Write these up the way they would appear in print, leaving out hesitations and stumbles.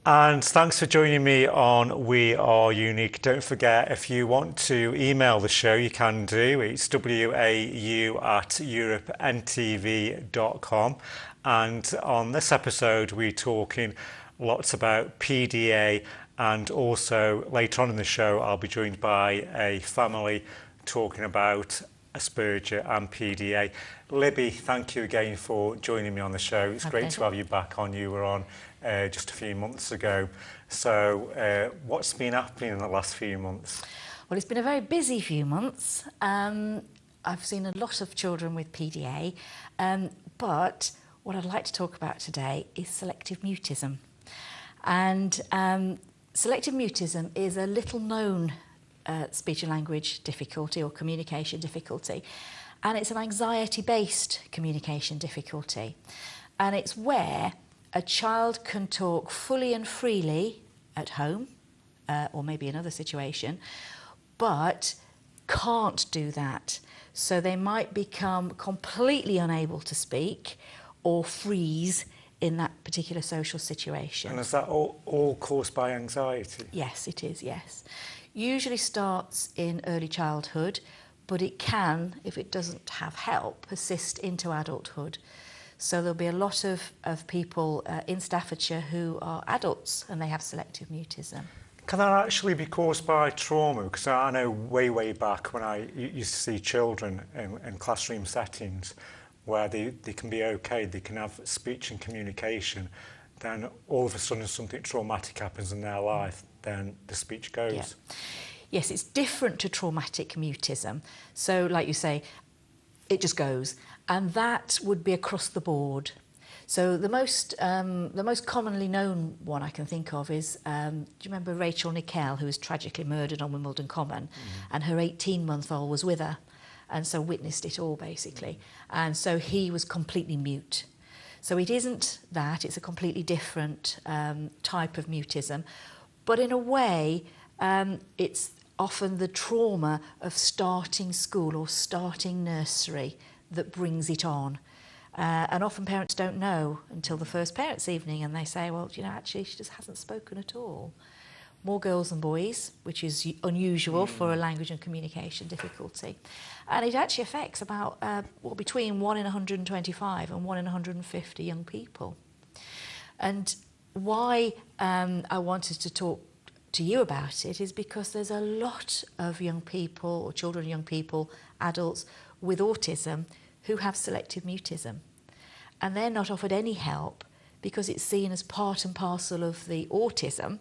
And thanks for joining me on We Are Unique. Don't forget, if you want to email the show, you can do. It's wau@europentv.com. And on this episode, we're talking lots about PDA, and also later on in the show, I'll be joined by a family talking about Asperger and PDA. Libby, thank you again for joining me on the show. It's great to have you back on. You were on just a few months ago. So what's been happening in the last few months? Well, it's been a very busy few months. I've seen a lot of children with PDA, but what I'd like to talk about today is selective mutism. And selective mutism is a little known speech and language difficulty or communication difficulty, and it's an anxiety-based communication difficulty, and it's where a child can talk fully and freely at home or maybe another situation, but can't do that. So they might become completely unable to speak or freeze in that particular social situation. And is that all caused by anxiety? Yes, it is, yes. Usually starts in early childhood, but it can, if it doesn't have help, persist into adulthood. So there'll be a lot of people in Staffordshire who are adults and they have selective mutism. Can that actually be caused by trauma? Because I know way back when I used to see children in classroom settings where they can be okay, they can have speech and communication, then all of a sudden something traumatic happens in their life, then the speech goes. Yeah. Yes, it's different to traumatic mutism. So like you say, it just goes. And that would be across the board. So the most commonly known one I can think of is, do you remember Rachel Nickel, who was tragically murdered on Wimbledon Common, and her 18-month-old was with her, and so witnessed it all basically. And so he was completely mute. So it isn't that, it's a completely different type of mutism. But in a way, it's often the trauma of starting school or starting nursery that brings it on. And often parents don't know until the first parents' evening, and they say, well, you know, actually she just hasn't spoken at all. More girls than boys, which is unusual for a language and communication difficulty. And it actually affects about between 1 in 125 and 1 in 150 young people. And why I wanted to talk to you about it is because there's a lot of young people, or children, young people, adults with autism who have selective mutism, and they're not offered any help because it's seen as part and parcel of the autism.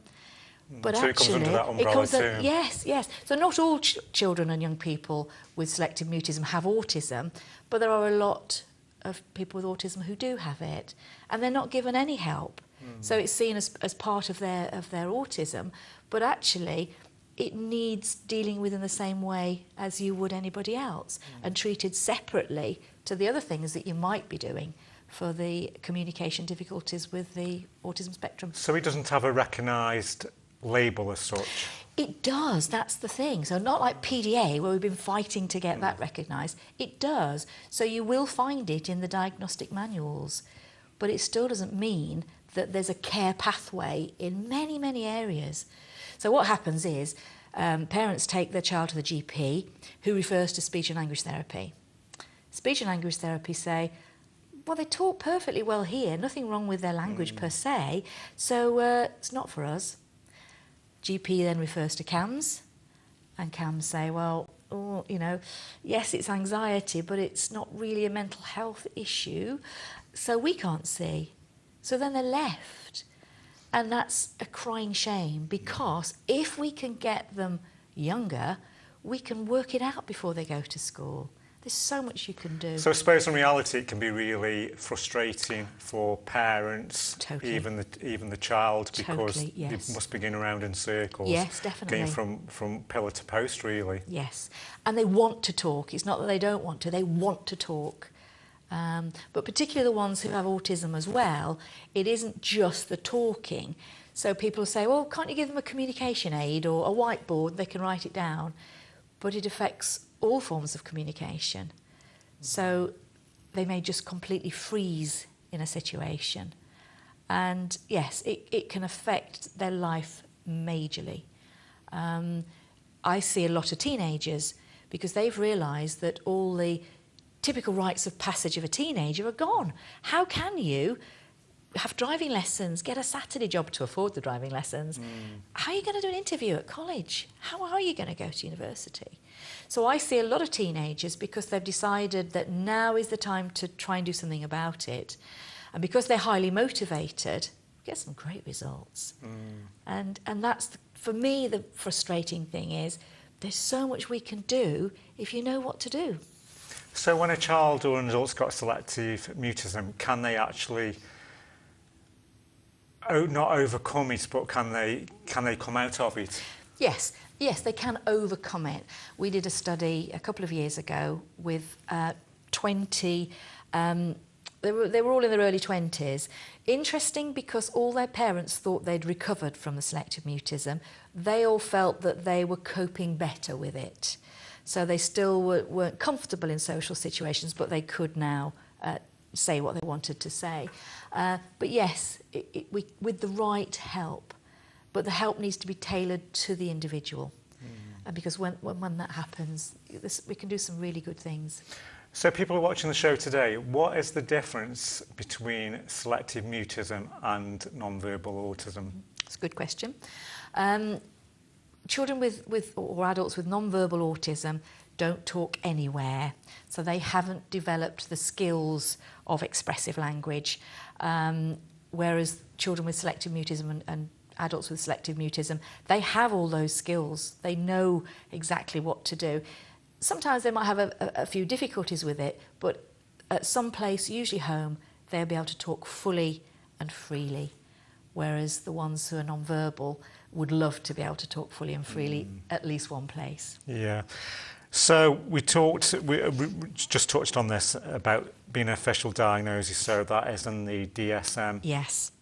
But so actually, it comes under that umbrella too. Yes. So not all children and young people with selective mutism have autism, but there are a lot of people with autism who do have it, and they're not given any help. So it's seen as part of their autism, but actually it needs dealing with in the same way as you would anybody else, and treated separately to the other things that you might be doing for the communication difficulties with the autism spectrum. So it doesn't have a recognised label as such? It does, that's the thing. So not like PDA, where we've been fighting to get that recognised. It does. So you will find it in the diagnostic manuals, but it still doesn't mean that there's a care pathway in many areas. So what happens is parents take their child to the GP, who refers to speech and language therapy. Speech and language therapy say, well, they talk perfectly well here, nothing wrong with their language per se, so it's not for us. GP then refers to CAMHS, and CAMHS say, well, you know, yes, it's anxiety, but it's not really a mental health issue, so we can't see. So then they're left. And that's a crying shame, because if we can get them younger, we can work it out before they go to school. There's so much you can do. So I suppose in reality it can be really frustrating for parents, Totally. even the child, because Totally, yes. they must be going around in circles. Yes, definitely. Going from pillar to post, really. Yes, and they want to talk. It's not that they don't want to, they want to talk. But particularly the ones who have autism as well, it isn't just the talking. So people say, well, can't you give them a communication aid or a whiteboard, they can write it down? But it affects all forms of communication. So they may just completely freeze in a situation. And yes, it can affect their life majorly. I see a lot of teenagers because they've realised that all the typical rites of passage of a teenager are gone. How can you have driving lessons, get a Saturday job to afford the driving lessons? How are you going to do an interview at college? How are you going to go to university? So I see a lot of teenagers because they've decided that now is the time to try and do something about it. And because they're highly motivated, we get some great results. And that's, for me, the frustrating thing is there's so much we can do if you know what to do. So when a child or an adult's got selective mutism, can they actually not overcome it, but can they come out of it? Yes, they can overcome it. We did a study a couple of years ago with 20, they were all in their early 20s. Interesting because all their parents thought they'd recovered from the selective mutism. They all felt that they were coping better with it. So they still weren't comfortable in social situations, but they could now say what they wanted to say. But yes, with the right help, but the help needs to be tailored to the individual. Because when that happens, we can do some really good things. So people who are watching the show today, what is the difference between selective mutism and non-verbal autism? It's a good question. Children or adults with non-verbal autism don't talk anywhere, so they haven't developed the skills of expressive language, whereas children with selective mutism and adults with selective mutism, they have all those skills. They know exactly what to do. Sometimes they might have a few difficulties with it, but at some place, usually home, they'll be able to talk fully and freely, whereas the ones who are non-verbal would love to be able to talk fully and freely at least one place. Yeah. So we just touched on this about being an official diagnosis, so that is in the DSM. Yes,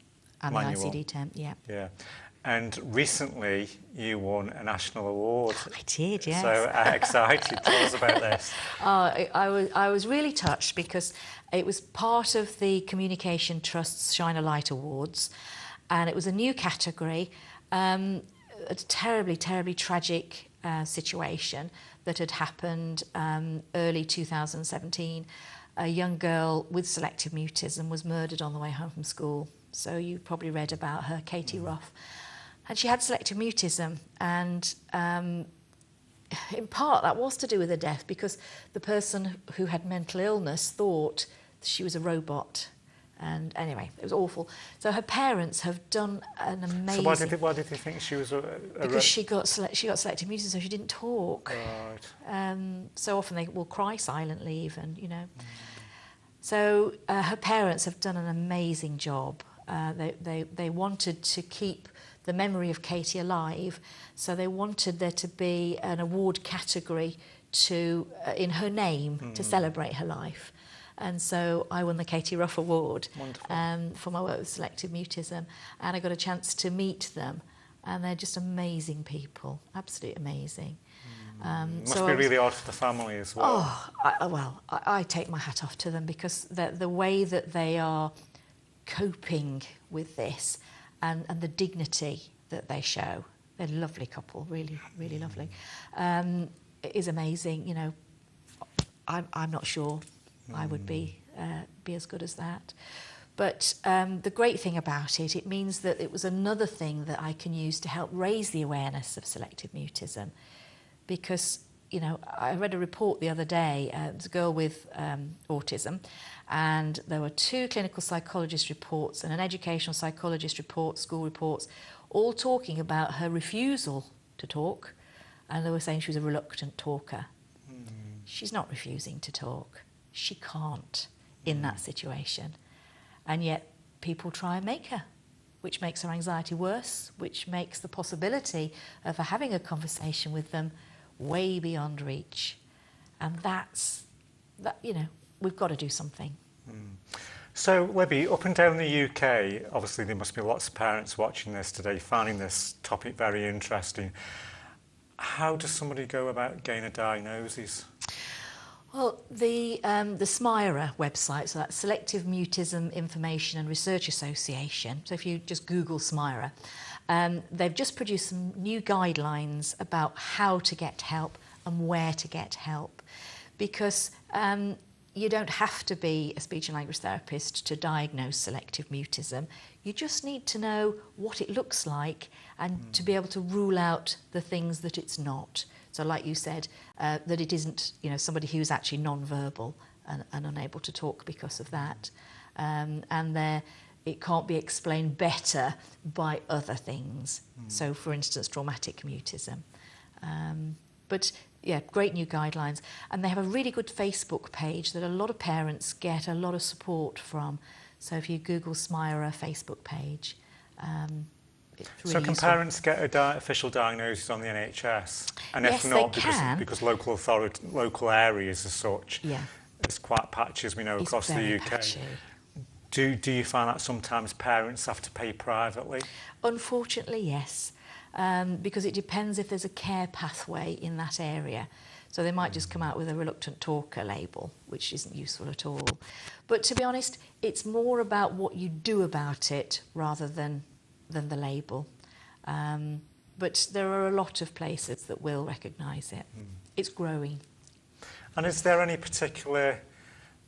and manual. the ICD-10, yeah. Yeah. And recently you won a national award. I did, yes. So excited. Tell us about this. I was really touched because it was part of the Communication Trust's Shine a Light Awards, and it was a new category, a terribly, terribly tragic situation that had happened early 2017. A young girl with selective mutism was murdered on the way home from school. So you probably read about her, Katie Ruff. And she had selective mutism, and in part that was to do with her death because the person who had mental illness thought she was a robot. And anyway, it was awful. So her parents have done an amazing... So why did they think she was a because she got selective mutism, so she didn't talk. Right. So often they will cry silently even, you know. So her parents have done an amazing job. They wanted to keep the memory of Katie alive, so they wanted there to be an award category in her name to celebrate her life. And so I won the Katie Ruff Award for my work with selective mutism, and I got a chance to meet them, and they're just amazing people, absolutely amazing. Must be really odd for the family as well. Oh, I take my hat off to them because the way that they are coping with this and the dignity that they show, they're a lovely couple, really, really lovely. It is amazing, you know. I'm not sure I would be as good as that. But the great thing about it, it means that it was another thing that I can use to help raise the awareness of selective mutism. Because, you know, I read a report the other day, it was a girl with autism, and there were 2 clinical psychologist reports and an educational psychologist report, school reports, all talking about her refusal to talk, and they were saying she was a reluctant talker. She's not refusing to talk. She can't in that situation. And yet people try and make her, which makes her anxiety worse, which makes the possibility of her having a conversation with them way beyond reach. And that, you know, we've got to do something. So, Libby, up and down the UK, obviously there must be lots of parents watching this today, finding this topic very interesting. How does somebody go about getting a diagnosis? Well, the SMIRA website, so that's Selective Mutism Information and Research Association, so if you just Google SMIRA, they've just produced some new guidelines about how to get help and where to get help, because you don't have to be a speech and language therapist to diagnose selective mutism. You just need to know what it looks like and to be able to rule out the things that it's not. So like you said, that it isn't, somebody who's actually non-verbal and unable to talk because of that. And it can't be explained better by other things. So for instance, traumatic mutism. But yeah, great new guidelines. And they have a really good Facebook page that a lot of parents get a lot of support from. So if you Google SMIRA Facebook page, it's really So can useful. parents get a official diagnosis on the NHS? And Yes, if not, they can. because local areas as such, Yeah, it's quite patchy, as we know, it's across the very UK. patchy. Do you find that sometimes parents have to pay privately? Unfortunately, yes, because it depends if there's a care pathway in that area. So they might just come out with a reluctant talker label, which isn't useful at all. But to be honest, it's more about what you do about it rather than the label. But there are a lot of places that will recognise it. It's growing. And is there any particular,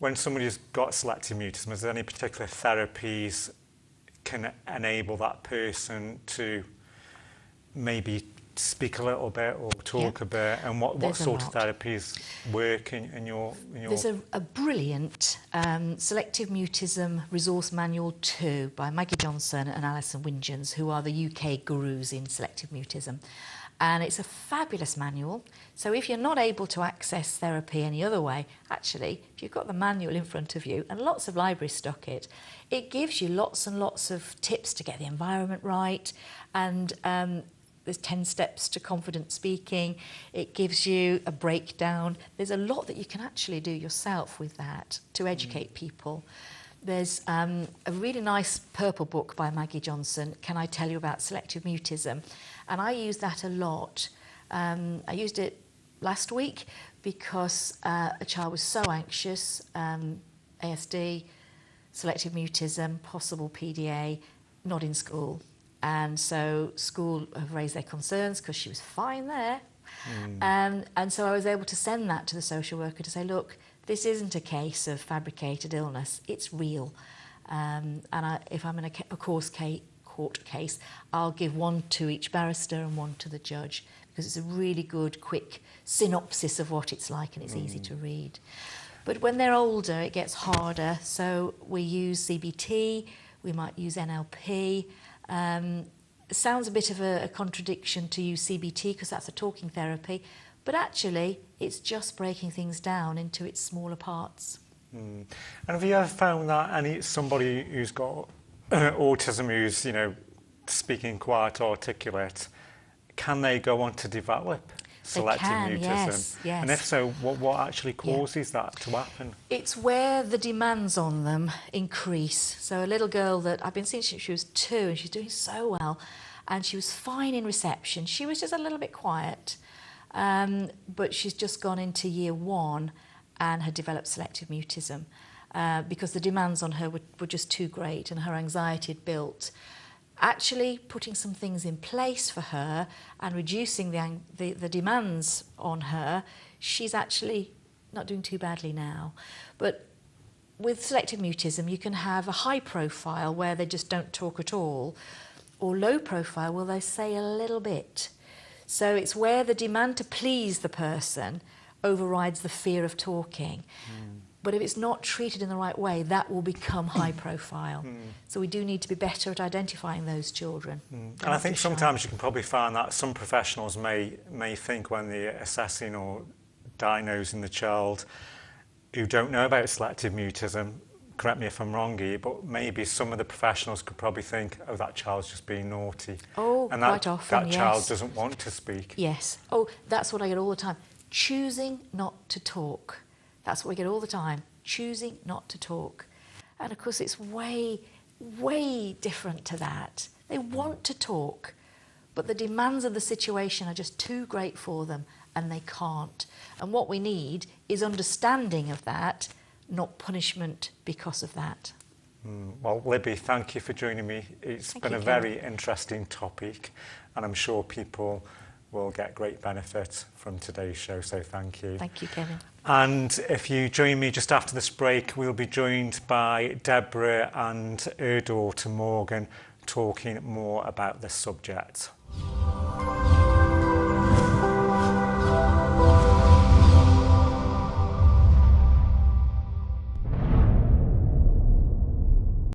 when somebody's got selective mutism, is there any particular therapies can enable that person to maybe speak a little bit or talk a bit, and what There's a sort of lot. therapies work in your There's a brilliant Selective Mutism Resource Manual 2 by Maggie Johnson and Alison Wingens, who are the UK gurus in selective mutism. And it's a fabulous manual. So if you're not able to access therapy any other way, actually, if you've got the manual in front of you, and lots of libraries stock it, it gives you lots and lots of tips to get the environment right. And there's 10 steps to confident speaking. It gives you a breakdown. There's a lot that you can actually do yourself with that to educate people. There's a really nice purple book by Maggie Johnson, Can I Tell You About Selective Mutism? And I use that a lot. I used it last week because a child was so anxious, ASD, selective mutism, possible PDA, not in school. And so school have raised their concerns because she was fine there. And so I was able to send that to the social worker to say, look, this isn't a case of fabricated illness, it's real. And if I'm in a court case, I'll give one to each barrister and one to the judge, because it's a really good, quick synopsis of what it's like, and it's easy to read. But when they're older, it gets harder. So we use CBT, we might use NLP. It sounds a bit of a contradiction to use CBT because that's a talking therapy, but actually it's just breaking things down into its smaller parts. And have you ever found that somebody who's got autism, who's speaking quite articulate, can they go on to develop selective mutism? Yes. And if so, what actually causes that to happen? It's where the demands on them increase. So a little girl that I've been seeing since she was 2, and she's doing so well, and she was fine in reception. She was just a little bit quiet, but she's just gone into year 1 and had developed selective mutism because the demands on her were just too great, and her anxiety had built. Actually putting some things in place for her and reducing the demands on her, she's actually not doing too badly now. But with selective mutism, you can have a high profile where they just don't talk at all, or low profile where they say a little bit. So it's where the demand to please the person overrides the fear of talking. But if it's not treated in the right way, that will become high profile. So we do need to be better at identifying those children. And I think sometimes you can probably find that some professionals may think when they're assessing or diagnosing the child who don't know about selective mutism, correct me if I'm wrong here, but maybe some of the professionals could probably think, oh, that child's just being naughty. Oh, and quite often, that yes. child doesn't want to speak. Yes. Oh, that's what I get all the time. Choosing not to talk. That's what we get all the time, choosing not to talk. And of course it's way, way different to that. They want to talk, but the demands of the situation are just too great for them and they can't. And what we need is understanding of that, not punishment because of that. Well, Libby, thank you for joining me. It's been a very interesting topic, and I'm sure people will get great benefit from today's show, so thank you. Thank you, Kevin. And if you join me just after this break, we'll be joined by Deborah and her daughter Morgan talking more about this subject.